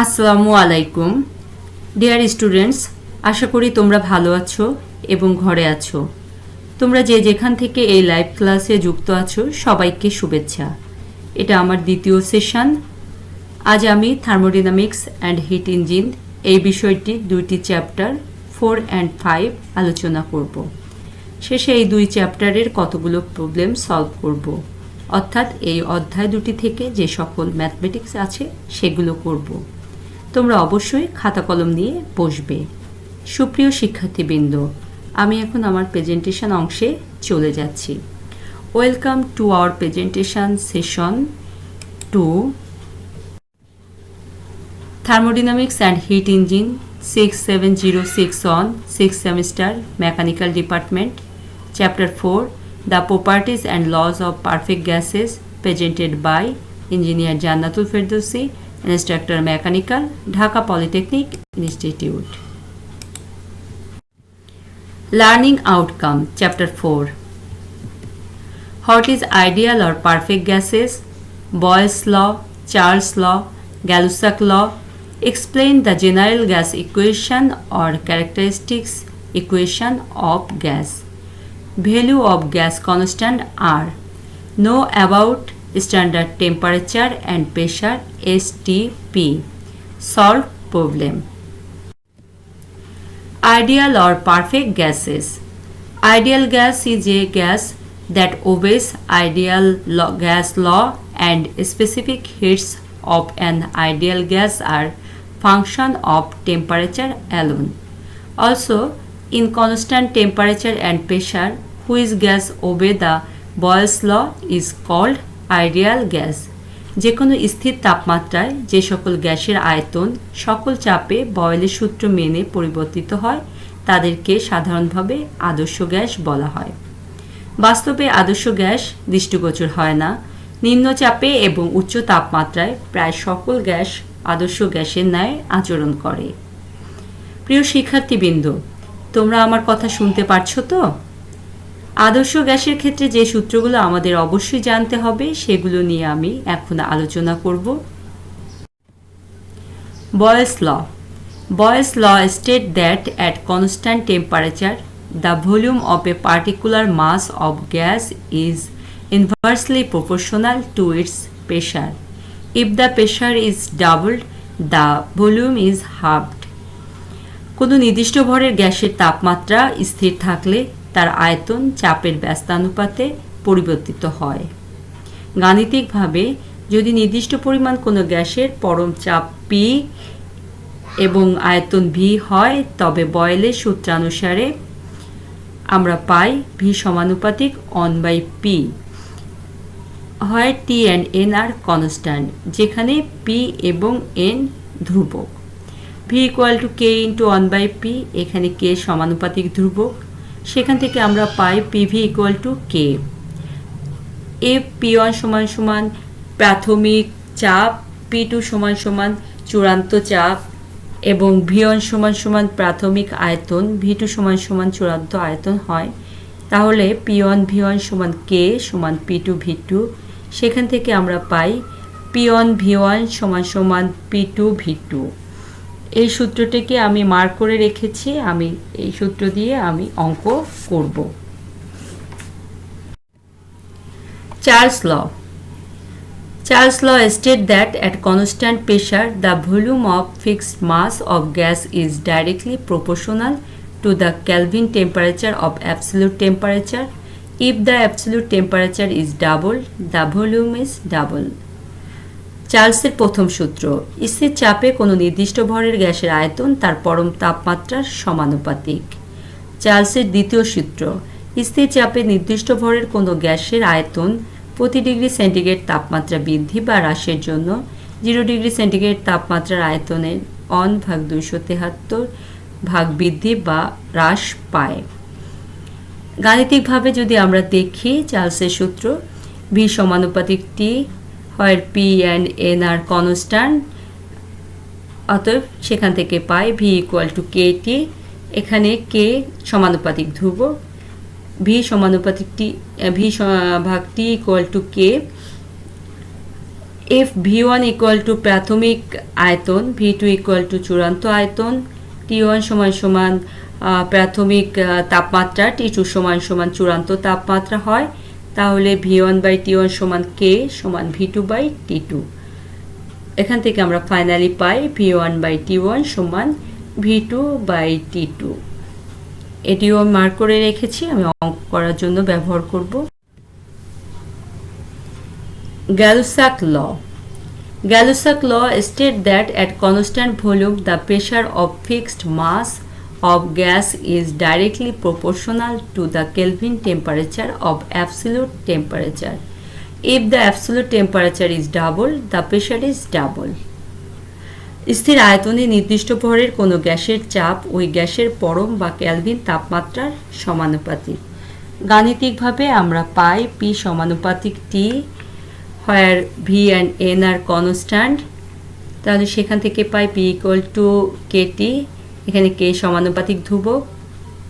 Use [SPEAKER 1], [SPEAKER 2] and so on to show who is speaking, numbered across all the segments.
[SPEAKER 1] আসসালামু আলাইকুম dear students, আশা করি তোমরা ভালো আছো এবং ঘরে আছো। তোমরা যে যেখান থেকে এই লাইভ ক্লাসে যুক্ত আছো সবাইকে শুভেচ্ছা। এটা আমার দ্বিতীয় সেশন। আজ আমি থার্মোডাইনামিক্স অ্যান্ড হিট ইঞ্জিন এই বিষয়টি দুইটি চ্যাপ্টার 4 অ্যান্ড 5 আলোচনা করব। শেষে এই দুই চ্যাপ্টারের কতগুলো প্রবলেম সলভ করব, অর্থাৎ এই অধ্যায় দুটি থেকে যে সকল ম্যাথমেটিক্স আছে সেগুলো করব। তোমরা অবশ্যই খাতা কলম নিয়ে বসবে। সুপ্রিয় শিক্ষার্থীবৃন্দ, আমি এখন আমার প্রেজেন্টেশন অংশে চলে যাচ্ছি। Welcome to our presentation session 2 thermodynamics and heat engine 6706 6th semester mechanical department chapter 4 the properties and laws of perfect gases presented by engineer Jannatul Ferdousi, Instructor Mechanical, Dhaka Polytechnic Institute. Learning Outcome, Chapter 4. What is ideal or perfect gases? Boyle's law, Charles' law, Gay-Lussac law. Explain the general gas equation or characteristics equation of gas. Value of gas constant are. Know about standard temperature and pressure STP. Solve problem. Ideal or perfect gases. Ideal gas is a gas that obeys ideal gas law, and specific heats of an ideal gas are function of temperature alone. Also, in constant temperature and pressure, which gas obey the Boyle's law is called ideal gas. যে কোনো স্থির তাপমাত্রায় যে সকল গ্যাসের আয়তন সকল চাপে বয়েলের সূত্র মেনে পরিবর্তিত হয় তাদেরকে সাধারণভাবে আদর্শ গ্যাস বলা হয়। বাস্তবে আদর্শ গ্যাস দৃষ্টিগোচর হয় না। নিম্ন চাপে এবং উচ্চ তাপমাত্রায় প্রায় সকল গ্যাস আদর্শ গ্যাসের ন্যায় আচরণ করে। প্রিয় শিক্ষার্থীবৃন্দ, তোমরা আমার কথা শুনতে পারছো তো? আদর্শ গ্যাসের ক্ষেত্রে যে সূত্রগুলো আমাদের অবশ্যই জানতে হবে সেগুলো নিয়ে আমি এখন আলোচনা করব। Boyle's law. Boyle's law states that at constant temperature, the volume of a particular mass of gas is inversely proportional to its pressure. If the pressure is doubled, the volume is halved. কোনো নির্দিষ্ট ভরের গ্যাসের তাপমাত্রা স্থির থাকলে তার আয়তন চাপের ব্যস্তানুপাতে পরিবর্তিত হয়। গাণিতিকভাবে যদি নির্দিষ্ট পরিমাণ কোনো গ্যাসের পরম চাপ P এবং আয়তন V হয়, তবে বয়েলের সূত্রানুসারে আমরা পাই V সমানুপাতিক 1/P, হয় T and N আর কনস্ট্যান্ট, যেখানে P এবং N ধ্রুবক। V = K × 1/P, এখানে K সমানুপাতিক ধ্রুবক। সেখান থেকে আমরা পাই PV = K। F P1 = প্রাথমিক চাপ, P2 = চূড়ান্ত চাপ এবং V1 = প্রাথমিক আয়তন, V2 = চূড়ান্ত আয়তন হয়। তাহলে P1 V1 = K = P2 V2। সেখান থেকে আমরা পাই P1 V1 = P2 V2। এই সূত্রটিকে আমি মার্ক করে রেখেছি। আমি এই সূত্র দিয়ে আমি অঙ্ক করব। Charles' law. Charles' law states that at constant pressure, the volume of fixed mass of gas is directly proportional to the Kelvin temperature of absolute temperature. If the absolute temperature is doubled, the volume is doubled. চার্লসের প্রথম সূত্র, স্থির চাপে কোনো নির্দিষ্ট ভরের গ্যাসের আয়তন তার পরম তাপমাত্রার সমানুপাতিক। চার্লসের দ্বিতীয় সূত্র, স্থির চাপে নির্দিষ্ট ভরের কোনো গ্যাসের আয়তন প্রতি ডিগ্রি সেন্টিগ্রেড তাপমাত্রা বৃদ্ধি বা হ্রাসের জন্য 0 ডিগ্রি সেন্টিগ্রেড তাপমাত্রার আয়তনের 1/273 বৃদ্ধি বা হ্রাস পায়। গাণিতিকভাবে যদি আমরা দেখি চার্লসের সূত্র, V সমানুপাতিক T, হয় P and N আর কনস্ট্যান্ট, অতএব সেখান থেকে পাই V = KT। এখানে K সমানুপাতিক ধ্রুবক, V সমানুপাতিক T, V/T = K। if V1 equal to প্রাথমিক আয়তন, V2 equal to চূড়ান্ত আয়তন, T1 সমান সমান প্রাথমিক তাপমাত্রা, T2 সমান সমান চূড়ান্ত তাপমাত্রা হয়, তাহলে V1 বাই T1 সমান K সমান V2 বাই T2। এখান থেকে আমরা finally pi V1 by T1 সমান V2 বাই T2। এটিও আমি মার্ক করে রেখেছি, আমি অঙ্ক করার জন্য ব্যবহার করব। Gay-Lussac law. Gay-Lussac law states that at constant volume the pressure of fixed mass of gas is directly proportional to the Kelvin temperature of absolute temperature. If the absolute temperature is double, the pressure is double. স্থির আয়তনে নির্দিষ্ট ভরের কোনো গ্যাসের চাপ ওই গ্যাসের পরম বা কেলভিন তাপমাত্রার সমানুপাতিক। গাণিতিকভাবে আমরা পাই P সমানুপাতিক T, where V and N are constant, তাহলে সেখান থেকে পাই P equal to KT, এখানে K সমানুপাতিক ধ্রুবক,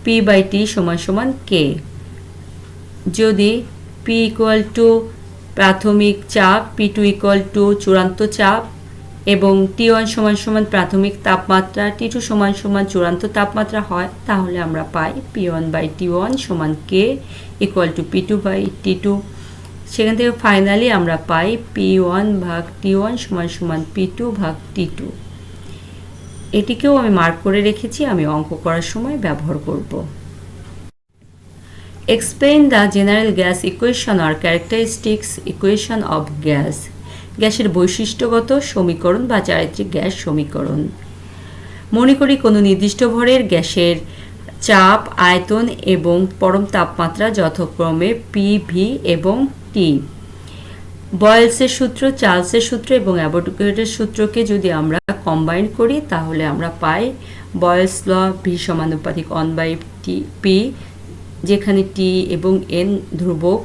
[SPEAKER 1] P by T সমান সমান K। যদি P equal to প্রাথমিক চাপ, P2 equal to চূড়ান্ত চাপ এবং T1 সমান সমান প্রাথমিক তাপমাত্রা, T2 সমান সমান চূড়ান্ত তাপমাত্রা হয়, তাহলে আমরা পাই P1 by T1 সমান K equal to P2 by T2। সেখান থেকে ফাইনালি আমরা পাই P1 ভাগ T1 সমান সমান P2 ভাগ T2। এটিকেও আমি মার্ক করে রেখেছি, আমি অঙ্ক করার সময় ব্যবহার করব। Explain the general gas equation or characteristics equation of gas. গ্যাসের বৈশিষ্ট্যগত সমীকরণ বা চারিত্রিক গ্যাস সমীকরণ। মনে করি কোনো নির্দিষ্ট ভরের গ্যাসের চাপ, আয়তন এবং পরম তাপমাত্রা যথাক্রমে P, V এবং T। বয়েলসের সূত্র, চার্লসের সূত্র এবং অ্যাভোগাড্রোর সূত্রকে যদি আমরা কম্বাইন করি, তাহলে আমরা পাই বয়েলস ল V সমানুপাতিক 1 বাই P, যেখানে T এবং N ধ্রুবক,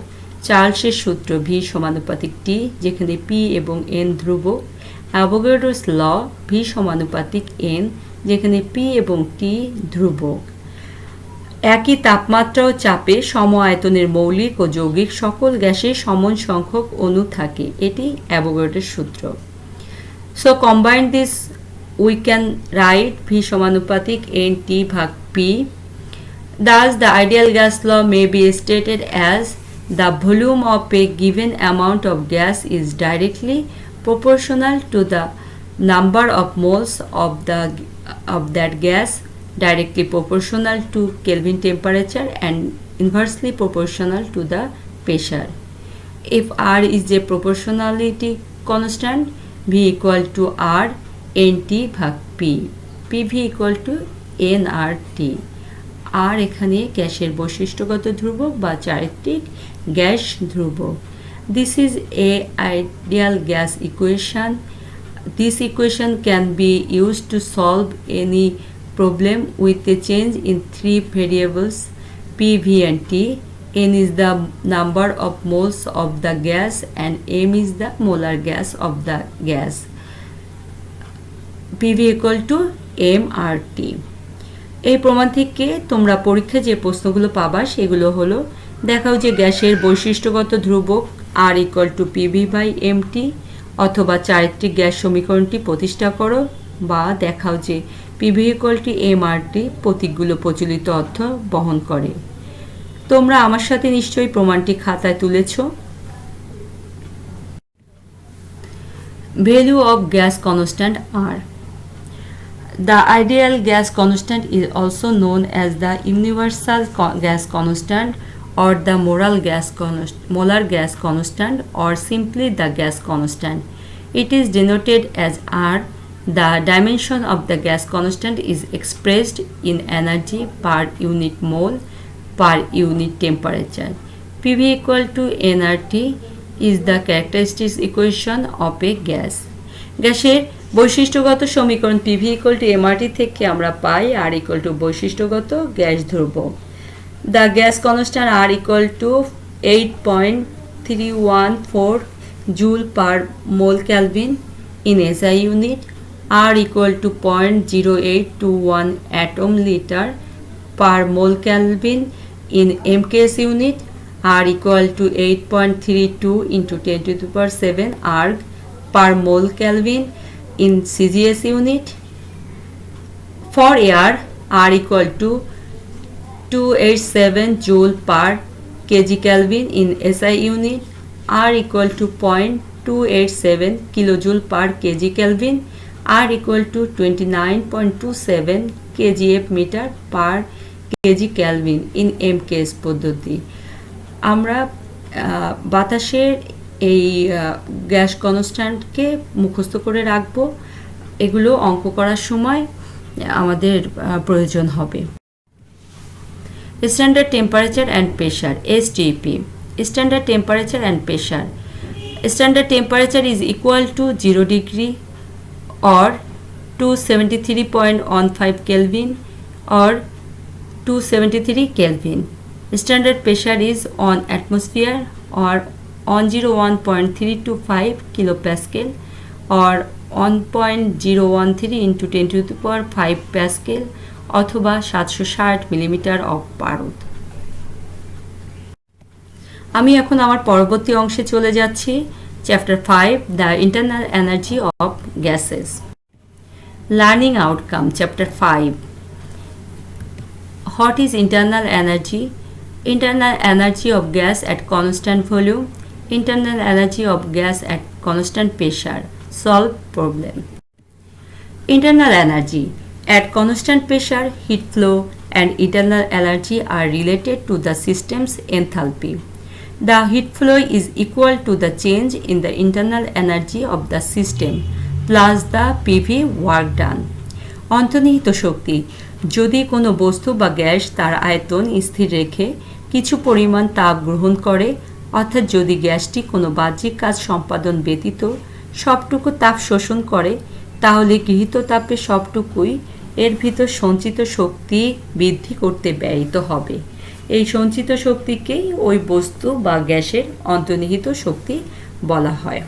[SPEAKER 1] চার্লসের সূত্র V সমানুপাতিক T, যেখানে P এবং N ধ্রুবক, অ্যাভোগাড্রোস ল V সমানুপাতিক N, যেখানে P এবং T ধ্রুবক। একই তাপমাত্রা ও চাপে সম আয়তনের মৌলিক ও যৌগিক সকল গ্যাসে সমান সংখ্যক অণু থাকে, এটি অ্যাভোগাড্রোর সূত্র। So combine this we can write V সমানুপাতিক NT ভাগ P। Thus the ideal gas law may be stated as the volume of a given amount of gas is directly proportional to the number of moles of that gas, directly proportional to Kelvin temperature and inversely proportional to the pressure. If R is a proportionality constant, V equal to R NT ভাগ P, PV equal to nRT। আর এখানে গ্যাসের বৈশিষ্ট্যগত ধ্রুবক বা চারিত্রিক gas ধ্রুবক। This is a ideal gas equation. This equation can be used to solve any problem with a change in three variables P, V and T. N is the number of moles of the gas and M is the molar gas of the gas. PV equal to mRT। এই প্রমাণ থেকে তোমরা পরীক্ষায় যে প্রশ্নগুলো পাবা সেগুলো হলো, দেখাও যে গ্যাসের বৈশিষ্ট্যগত ধ্রুবক R equal to PV by MT, অথবা চারিত্রিক গ্যাস সমীকরণটি প্রতিষ্ঠা করো, বা দেখাও যে PV equal to mRT প্রতীকগুলো প্রচলিত অর্থ বহন করে। তোমরা আমার সাথে নিশ্চয়ই প্রমাণটি খাতায় তুলেছ। Value of gas constant R. The ideal gas constant is also known as the universal gas constant or the molar gas constant or simply the gas constant. It is denoted as R. The dimension of the gas constant is expressed in energy per unit mole per unit temperature. PV equal to nRT is the characteristics equation of a gas. গ্যাসের বৈশিষ্ট্যগত সমীকরণ PV equal to mRT থেকে আমরা পাই R equal to বৈশিষ্ট্যগত gas ধ্রুবক। The gas constant R equal to 8.314 joule per mole Kelvin in SI unit, R equal to 0.0821 atom liter per mole Kelvin in MKS unit, R equal to 8.32 into 10 to the power 7 arg per mole Kelvin in CGS unit. For air, R equal to 287 joule per kg Kelvin in SI unit, R equal to 0.287 kilojoule per kg Kelvin, R equal to 29.27 kgf meter per kg Kelvin in MKS পদ্ধতি। আমরা বাতাসের এই gas কনস্ট্যান্টকে মুখস্থ করে রাখব, এগুলো অঙ্ক করার সময় আমাদের প্রয়োজন হবে। Standard temperature and pressure STP. Standard temperature and pressure. Standard temperature is equal to 0 degree or 273.15 Kelvin or 273 Kelvin. Standard pressure is on atmosphere or 101.325 kilopascal or 1.013 into 10 to the power 5 pascal অথবা 760 millimetre of পারদ। আমি এখন আমার পরবর্তী অংশে চলে যাচ্ছি, chapter 5 the internal energy of gases. Learning outcome chapter 5। What is internal energy? Internal energy of gas at constant volume. Internal energy of gas at constant pressure. Solve problem. Internal energy. At constant pressure, heat flow and internal energy are related to the system's enthalpy. The heat flow is equal to the change in the internal energy of the system plus the PV work done. অন্তর্নিহিত শক্তি। যদি কোনো বস্তু বা gas তার আয়তন স্থির রেখে কিছু পরিমাণ তাপ গ্রহণ করে, অর্থাৎ যদি গ্যাসটি কোনো বাহ্যিক কাজ সম্পাদন ব্যতীত সবটুকু তাপ শোষণ করে, তাহলে গৃহীত তাপের সবটুকুই এর ভিতর সঞ্চিত শক্তি বৃদ্ধি করতে ব্যয়িত হবে। এই সঞ্চিত শক্তিকেই ওই বস্তু বা গ্যাসের অন্তর্নিহিত শক্তি বলা হয়।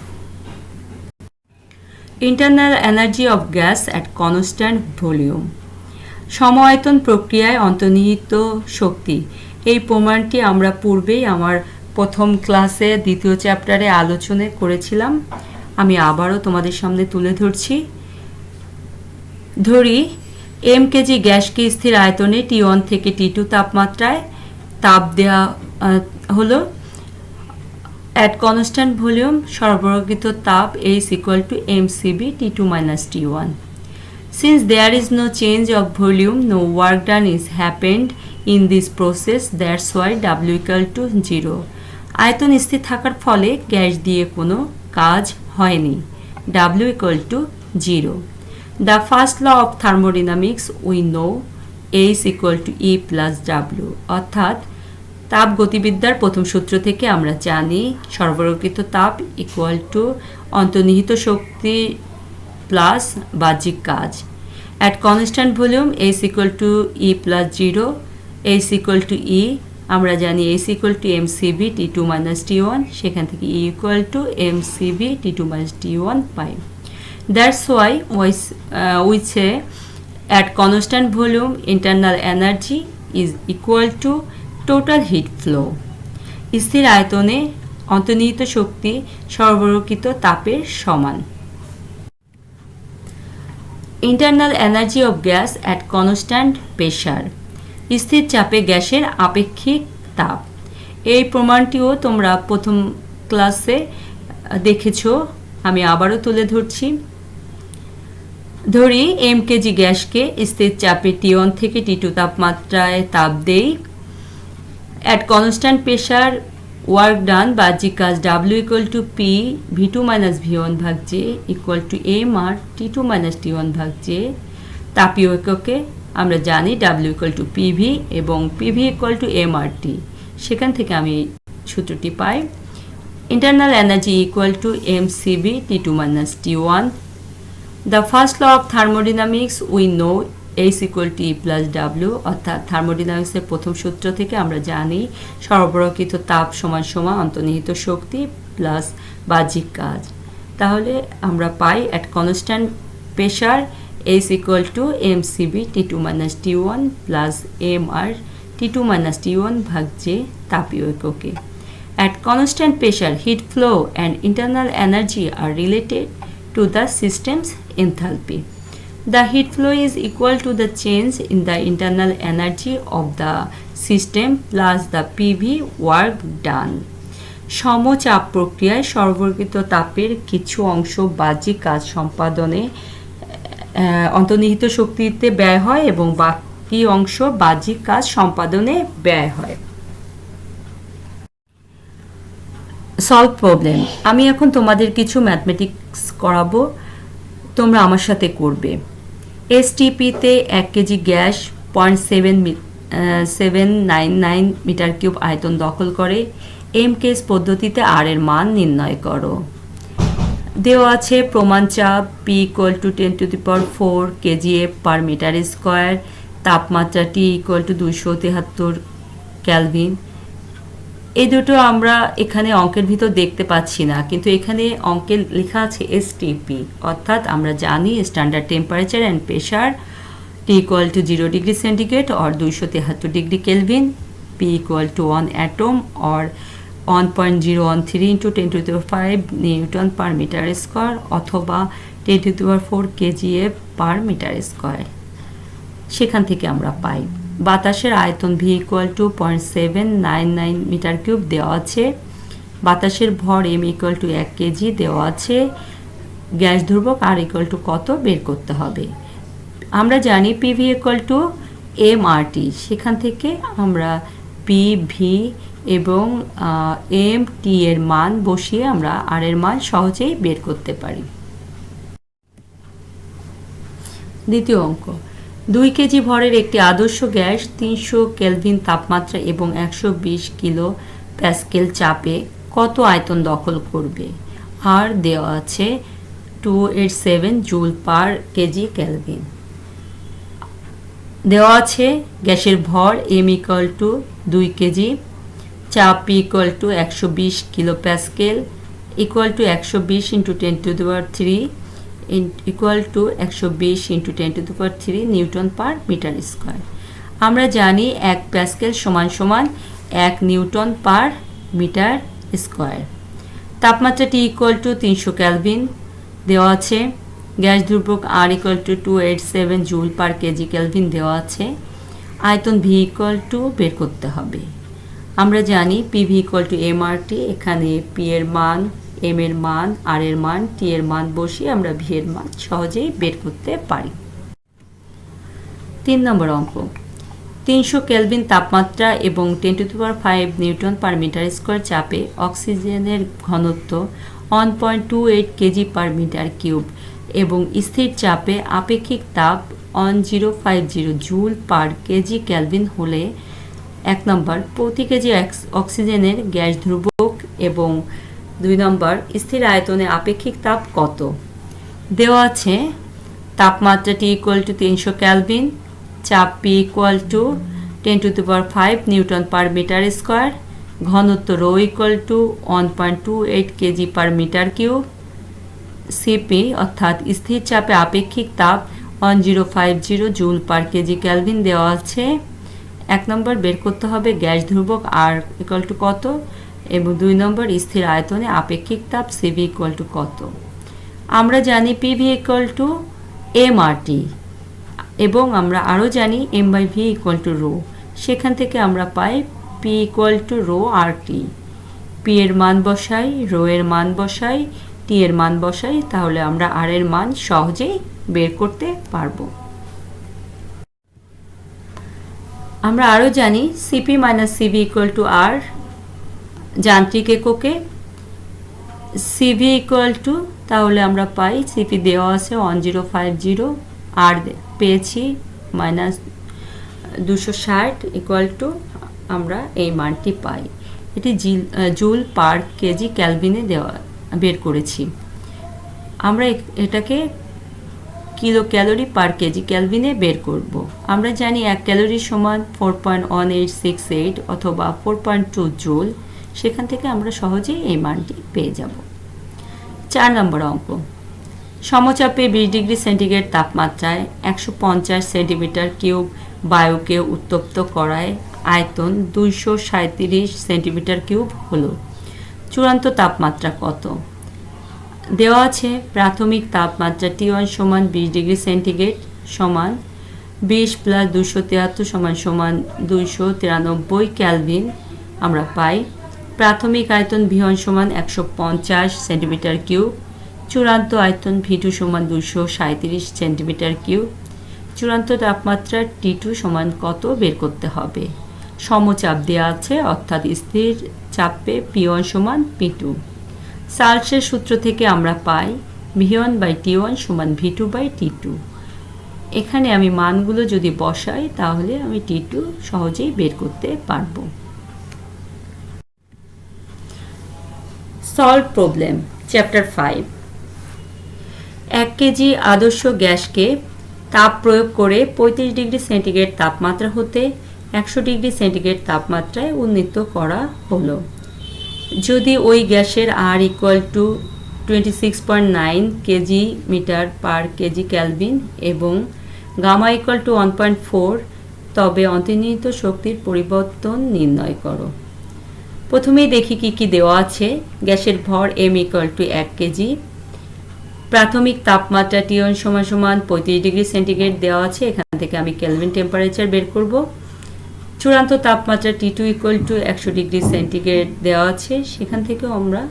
[SPEAKER 1] Internal energy of gas at constant volume. সম-আয়তন প্রক্রিয়ায় অন্তর্নিহিত শক্তি, এই প্রমাণটি আমরা পূর্বেই আমার প্রথম ক্লাসে দ্বিতীয় চ্যাপ্টারে আলোচনা করেছিলাম। আমি আবারও তোমাদের সামনে তুলে ধরছি। ধরি এম কেজি গ্যাসকে স্থির আয়তনে T1 থেকে T2 তাপমাত্রায় তাপ দেওয়া হলো। অ্যাট কনস্ট্যান্ট ভলিউম সরবরাহকৃত তাপ H equal to mCv T2 minus T1. Since there is no change of volume, no work done is happened in this process, that's why W equal to 0. আয়তন স্থির থাকার ফলে gas দিয়ে কোনো কাজ হয়নি, W equal to 0. The first law of thermodynamics we know H equal to E plus W. অর্থাৎ তাপ গতিবিদ্যার প্রথম সূত্র থেকে আমরা জানি সরবরাহকৃত তাপ ইকুয়াল টু অন্তর্নিহিত শক্তি প্লাস বাহ্যিক কাজ। At constant volume H equal to E plus 0, H equal to E আমরা জানি H equal to mCv T2 minus T1, সেখান থেকে E equal to mCv T2 minus T1 pi. That's why we say at constant volume internal energy is equal to total heat flow. স্থির আয়তনে অন্তর্নিহিত শক্তি সরবরাহকৃত তাপের সমান। Internal energy of gas at constant pressure. স্থির চাপে গ্যাসের আপেক্ষিক তাপ। এই প্রমাণটিও তোমরা প্রথম ক্লাসে দেখেছো, আমি আবারও তুলে ধরছি। ধরি এম কেজি গ্যাসকে স্থির চাপে T1 থেকে T2 তাপমাত্রায় তাপ দেই। At constant pressure work done বাহ্যিক কাজ W equal to P V2 minus V1 ভাগ J equal to M R T2 minus T1 ভাগ J। তাপীয় এককে আমরা জানি W equal to PV এবং PV equal to MRT, সেখান থেকে আমি সূত্রটি পাই। Internal energy equal to mCv T2 minus T1. The first law of thermodynamics we know H equal to E plus W, অর্থাৎ থার্মোডাইনামিক্সের প্রথম সূত্র থেকে আমরা জানি সরবরাহকৃত তাপ সমান সমান অন্তর্নিহিত শক্তি প্লাস বাহ্যিক কাজ। তাহলে আমরা পাই at constant pressure H equal to mCv T2 minus T1 plus MR T2 minus T1 ভাগ J তাপীয় এককে। At constant pressure, heat flow and internal energy are related to the system's enthalpy. The heat flow is equal to the change in the internal energy of the system plus the PV work done. সমচাপ প্রক্রিয়ায় সরবরাহিত তাপের কিছু অংশ বাহ্যিক কাজ সম্পাদনে অন্তর্নিহিত শক্তিতে ব্যয় হয় এবং বাকি অংশ বাহ্যিক কাজ সম্পাদনে ব্যয় হয়। Solve problem. আমি এখন তোমাদের কিছু ম্যাথমেটিক্স করাবো, তোমরা আমার সাথে করবে। এসটিপিতে 1 কেজি গ্যাস 0.799 মিটার কিউব আয়তন দখল করে। এমকেএস পদ্ধতিতে আর এর মান নির্ণয় করো। দেওয়া আছে প্রমাণ চাপ P = 10⁴ kgf per metre square, তাপমাত্রা T = 273 কেলভিন। এই দুটো আমরা এখানে অঙ্কের ভিতর দেখতে পাচ্ছি না, কিন্তু এখানে অঙ্কে লেখা আছে এসটিপি, অর্থাৎ আমরা জানি standard temperature and pressure T = 0 degree centigrade or 273 degree kelvin, P = 1 atom or 1.013 × 10⁵ newton per metre square অথবা 10⁴ কেজিএফ পার মিটার স্কোয়ার। সেখান থেকে আমরা পাই বাতাসের আয়তন V = 0.799 মিটার কিউব দেওয়া আছে, বাতাসের ভর M = 1 কেজি দেওয়া আছে, গ্যাস ধ্রুবক R = কত বের করতে হবে। আমরা জানি PV = mRT, সেখান থেকে আমরা PV এবং MT এর মান বসিয়ে আমরা R এর মান সহজেই বের করতে পারি। দ্বিতীয় অঙ্ক, 2 কেজি ভরের একটি আদর্শ গ্যাস 300 কেলভিন তাপমাত্রা এবং 120 কিলো প্যাসকেল চাপে কত আয়তন দখল করবে। আর দেওয়া আছে 287 জুল পার কেজি কেলভিন। দেওয়া আছে গ্যাসের ভর M = 2 কেজি, চাপ P = 120 kilo pascal = 120 × 10⁻³ = 120 × 10⁻³ newton per metre square. আমরা জানি 1 প্যাসকেল সমান 1 নিউটন পার মিটার স্কোয়ার। তাপমাত্রা T = 300 কেলভিন দেওয়া আছে, গ্যাস ধ্রুবক R = 287 joule per KG kelvin দেওয়া আছে, আয়তন V = বের করতে হবে। আমরা জানি PV = mRT, এখানে P এর মান, M এর মান, R এর মান, T এর মান বসিয়ে আমরা V এর মান সহজেই বের করতে পারি। 3 নম্বর অঙ্ক, 300 কেলভিন তাপমাত্রা এবং 10⁵ নিউটন পার মিটার স্কোয়ার চাপে অক্সিজেনের ঘনত্ব 1.28 কেজি পার মিটার কিউব এবং স্থির চাপে আপেক্ষিক তাপ 1050 জুল পার কেজি কেলভিন হলে 1 নম্বর প্রতি কেজি অক্সিজেনের গ্যাস ধ্রুবক এবং 2 নম্বর স্থির আয়তনে আপেক্ষিক তাপ কত। দেওয়া আছে তাপমাত্রা T = 300 কেলভিন, চাপ P = 10⁵ newton per metre square, ঘনত্ব ρ = 1.28 kg per metre cube, CP অর্থাৎ স্থির চাপে আপেক্ষিক তাপ 1050 জুল পার কেজি কেলভিন দেওয়া আছে। 1 নম্বর বের করতে হবে গ্যাস ধ্রুবক R = কত এবং 2 নম্বর স্থির আয়তনে আপেক্ষিক তাপ CV = কত। আমরা জানি PV = mRT এবং আমরা আরও জানি M/V = ρ, সেখান থেকে আমরা পাই P = ρRT। P এর মান বসাই, ρ এর মান বসাই, T এর মান বসাই, তাহলে আমরা R এর মান সহজেই বের করতে পারবো। আমরা আরও জানি CP - CV = R যান্ত্রিক এককে, CV তাহলে আমরা পাই CP দেওয়া আছে 1050, R পেয়েছি -260 আমরা এই মানটি পাই। এটি জুল পার কেজি ক্যালভিনে দেওয়া বের করেছি। আমরা এটাকে কিলো ক্যালোরি পার কেজি ক্যালভিনে বের করব। আমরা জানি 1 ক্যালোরি সমান 4.1868 অথবা 4.2 জুল, সেখান থেকে আমরা সহজেই এই মানটি পেয়ে যাব। 4 নম্বর অঙ্ক, সমচাপে 20 ডিগ্রি সেন্টিগ্রেড তাপমাত্রায় 150 সেন্টিমিটার কিউব বায়ুকে উত্তপ্ত করায় আয়তন 237 সেন্টিমিটার কিউব হলো। চূড়ান্ত তাপমাত্রা কত? দেওয়া আছে প্রাথমিক তাপমাত্রা T1 সমান 20 ডিগ্রি সেন্টিগ্রেড সমান 20 + 273 সমান 293 কেলভিন আমরা পাই। প্রাথমিক আয়তন V1 সমান 150 সেন্টিমিটার কিউব, চূড়ান্ত আয়তন V2 সমান 237 সেন্টিমিটার কিউব। চূড়ান্ত তাপমাত্রা T2 সমান কত বের করতে হবে? সমচাপ দেওয়া আছে, অর্থাৎ স্থির চাপে P1 সমান P2। সাল্টসের সূত্র থেকে আমরা পাই V1/T1 সমান V2/T2। এখানে আমি মানগুলো যদি বসাই তাহলে আমি T2 সহজেই বের করতে পারবো। Solve problem chapter 5। 1 কেজি আদর্শ গ্যাসকে তাপ প্রয়োগ করে 35 ডিগ্রি সেন্টিগ্রেড তাপমাত্রা হতে 100 ডিগ্রি সেন্টিগ্রেড তাপমাত্রায় উন্নীত করা হলো। যদি ওই গ্যাসের R = 26.9 kg metre per KG kelvin এবং গামা = 1.4, তবে অন্তর্নিহিত শক্তির পরিবর্তন নির্ণয় করো। প্রথমেই দেখি কি দেওয়া আছে। গ্যাসের ভর M = 1 কেজি। প্রাথমিক তাপমাত্রা T1 সমান 35 ডিগ্রি সেন্টিগ্রেড দেওয়া আছে, এখান থেকে আমি কেলভিন টেম্পারেচার বের করব। চূড়ান্ত তাপমাত্রা T2 = 100 ডিগ্রি সেন্টিগ্রেড দেওয়া আছে, সেখান থেকেও আমরা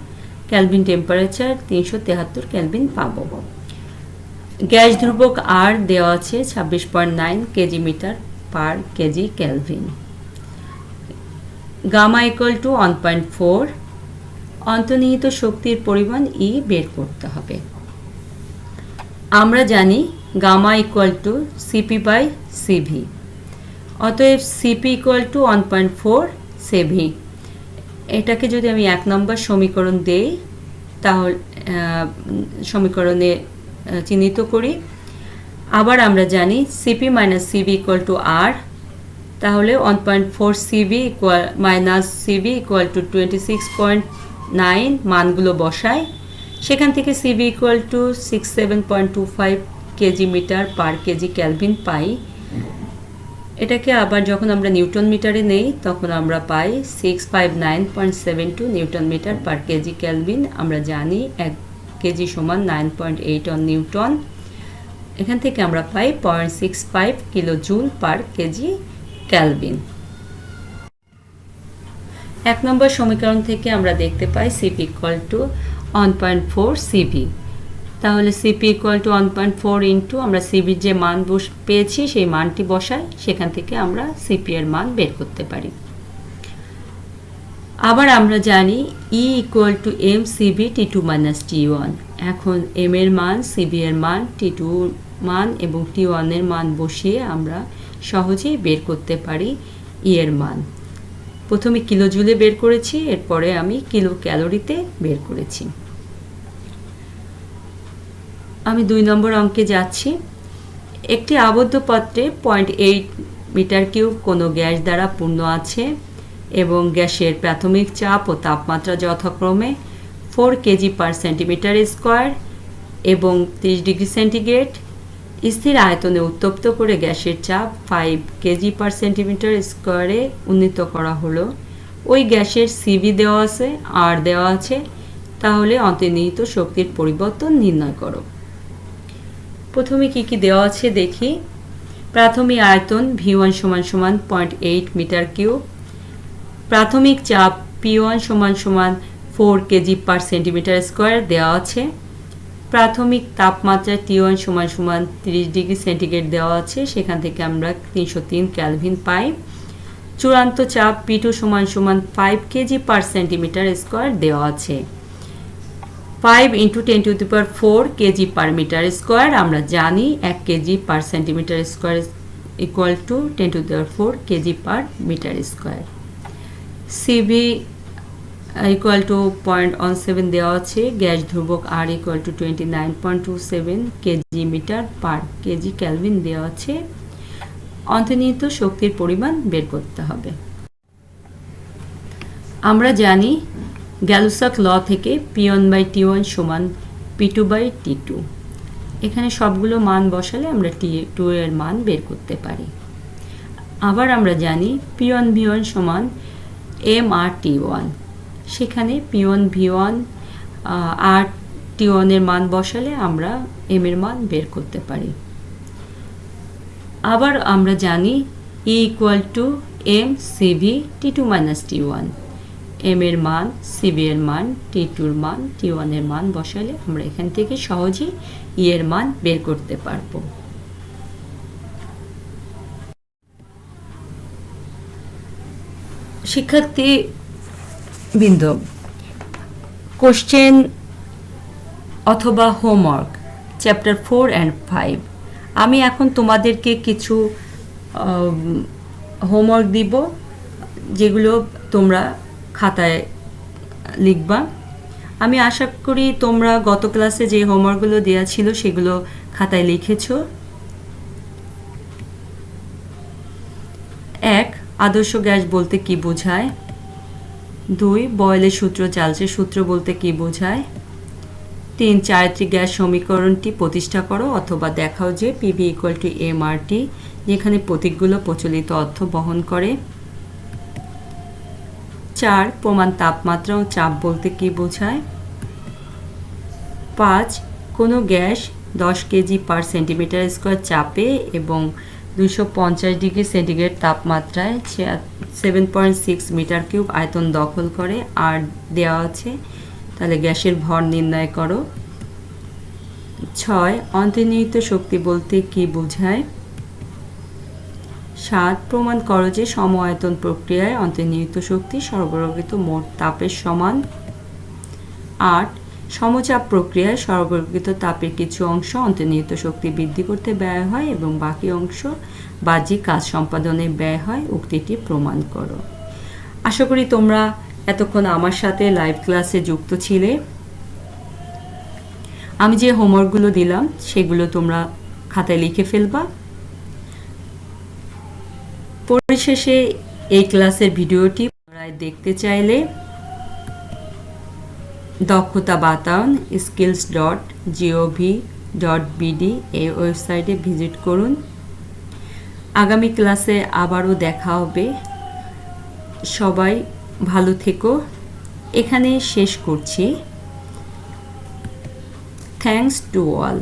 [SPEAKER 1] কেলভিন টেম্পারেচার 373 কেলভিন পাব। গ্যাস ধ্রুবক R দেওয়া আছে 26.9 kg metre per KG kelvin. Gamma = 1.4। অন্তর্নিহিত শক্তির পরিমাণ E বের করতে হবে। আমরা জানি গামা = CP/CV, অতএব CP = 1.4 CV। এটাকে যদি আমি 1 নম্বর সমীকরণ দেই তাহলে সমীকরণে চিহ্নিত করি। আবার আমরা জানি CP - CV = R, তাহলে 1.4 CV - CV = 26.9 মানগুলো বসাই। সেখান থেকে CV = 67.25 KG metre per KG kelvin পাই। এটাকে আবার যখন আমরা নিউটন মিটারে নেই তখন আমরা পাই 659.72 newton metre per KG kelvin. আমরা জানি 1 কেজি সমান 9.8 নিউটন। এখান থেকে আমরা পাই 0.65 kilo joule per KG kelvin. 1 number সমীকরণ থেকে আমরা দেখতে পাই CP = 1.4 CV। তাহলে CP = 1.4 ইন্টু আমরা CVর যে মান পেয়েছি সেই মানটি বসাই, সেখান থেকে আমরা CP এর মান বের করতে পারি। আবার আমরা জানি E = mCV T2 - T1। এখন m এর মান, CV এর মান, T2 মান এবং T1 এর মান বসিয়ে আমরা সহজেই বের করতে পারি E এর মান। প্রথমে কিলো জুলে বের করেছি, এরপরে আমি কিলো ক্যালোরিতে বের করেছি। আমি 2 নম্বর অঙ্কে যাচ্ছি। একটি আবদ্ধ পাত্রে 0.8 মিটার কিউব কোনো গ্যাস দ্বারা পূর্ণ আছে এবং গ্যাসের প্রাথমিক চাপ ও তাপমাত্রা যথাক্রমে 4 কেজি পার সেন্টিমিটার স্কোয়ার এবং 30 ডিগ্রি সেন্টিগ্রেড। স্থির আয়তনে উত্তপ্ত করে গ্যাসের চাপ 5 কেজি পার সেন্টিমিটার স্কোয়ারে উন্নীত করা হলো। ওই গ্যাসের CV দেওয়া আছে, R দেওয়া আছে, তাহলে অন্তর্নিহিত শক্তির পরিবর্তন নির্ণয় করো। প্রথমে কি দেওয়া আছে দেখি। প্রাথমিক আয়তন V1 = 0.8 মিটার কিউব। প্রাথমিক চাপ P1 = 4 KG per centimetre square দেওয়া আছে। প্রাথমিক তাপমাত্রা T1 = 30 ডিগ্রি সেন্টিগ্রেড দেওয়া আছে, সেখান থেকে আমরা 303 কেলভিন পাই। চূড়ান্ত চাপ P2 = 5 KG per centimetre square দেওয়া আছে। 5 × 10⁴ কেজি পার মিটার স্কোয়ার। আমরা জানি 1 kg per centimetre square = 10⁴ kg per metre square. CV = 0.17 দেওয়া আছে। গ্যাস ধ্রুবক R = 29.27 kg metre per KG kelvin দেওয়া আছে। অন্তর্নিহিত শক্তির পরিমাণ বের করতে হবে। আমরা জানি গ্যালুসাক ল থেকে P1/T1 সমান P2/T2। এখানে সবগুলো মান বসালে আমরা T2 এর মান বের করতে পারি। আবার আমরা জানি P1V1 সমান mRT1। সেখানে P1 V1 আর T1 এর মান বসালে আমরা m এর মান বের করতে পারি। আবার আমরা জানি E = m CV T2 - T1, m এর মান CV এর মান T2 এর মান T1 এর মান বসালে আমরা এখান থেকে সহজেই E এর মান বের করতে পারবো। শিক্ষার্থী বৃন্দ, কোশ্চেন অথবা হোমওয়ার্ক চ্যাপ্টার 4 and 5, আমি এখন তোমাদেরকে কিছু হোমওয়ার্ক দিব যেগুলো তোমরা খাতায় লিখবা। আমি আশা করি তোমরা গত ক্লাসে যে হোমওয়ার্কগুলো দেওয়া ছিল সেগুলো খাতায় লিখেছো। 1. আদর্শ গ্যাস বলতে কি বোঝায়? 2. বয়েলের সূত্র চার্লসের সূত্র বলতে কি বোঝায়? 3. চারিত্রিক গ্যাস সমীকরণটি প্রতিষ্ঠা করো অথবা দেখাও যে PV = mRT, যেখানে প্রতীকগুলো প্রচলিত অর্থ বহন করে। 4. প্রমাণ তাপমাত্রা ও চাপ বলতে কি বোঝায়? 5. কোনো গ্যাস 10 kg/cm² চাপে এবং 250 ডিগ্রি সেন্টিগ্রেড তাপমাত্রায় 7.6 মিটার কিউব আয়তন দখল করে আর দেওয়া আছে, তাহলে গ্যাসের ভর নির্ণয় করো। 6. অন্তর্নিহিত শক্তি বলতে কি বোঝায়? 7. প্রমাণ করো যে সম আয়তন প্রক্রিয়ায় অন্তর্নিহিত শক্তি সরবরাহকৃত মোট তাপের সমান। 8. সমচাপ প্রক্রিয়ায় সরবরাহকৃত তাপের কিছু অংশ অন্তর্নিহিত শক্তি বৃদ্ধি করতে ব্যয় হয় এবং বাকি অংশ বাহ্যিক কাজ সম্পাদনে ব্যয় হয়, উক্তিটি প্রমাণ করো। আশা করি তোমরা এতক্ষণ আমার সাথে লাইভ ক্লাসে যুক্ত ছিলে। আমি যে হোমওয়ার্কগুলো দিলাম সেগুলো তোমরা খাতায় লিখে ফেলবা। পরিশেষে এই ক্লাসের ভিডিওটি পুনরায় দেখতে চাইলে দক্ষতা বাতায়ন skills.gov.bd এই ওয়েবসাইটে ভিজিট করুন। আগামী ক্লাসে আবারও দেখা হবে। সবাই ভালো থেকো। এখানে শেষ করছি। Thanks to all.